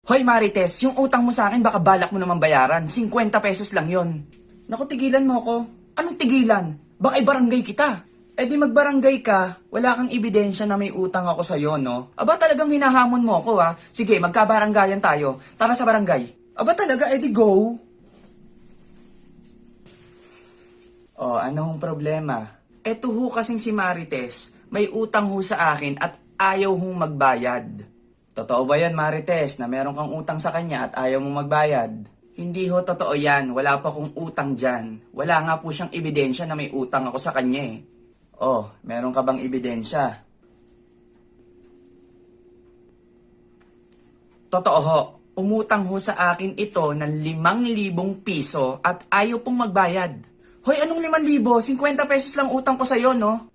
Hoy Marites, yung utang mo sa akin baka balak mo naman bayaran. 50 pesos lang yon. Naku, tigilan mo ako. Anong tigilan? Baka ibarangay kita. Eh di magbarangay ka, wala kang ebidensya na may utang ako sa'yo, no? Aba talagang hinahamon mo ako, ha? Sige, magkabaranggayan tayo. Tara sa barangay. Aba talaga, eh di go. Oh, anong problema? Eto ho kasing si Marites, may utang ho sa akin at ayaw hong magbayad. Totoo ba yan, Marites, na meron kang utang sa kanya at ayaw mong magbayad? Hindi ho totoo yan, wala pa kong utang dyan. Wala nga po siyang ebidensya na may utang ako sa kanya eh. Oh, meron ka bang ebidensya? Totoo ho, umutang ho sa akin ito ng 5,000 piso at ayaw pong magbayad. Hoy, anong 5,000? 50 pesos lang utang ko sa'yo, no?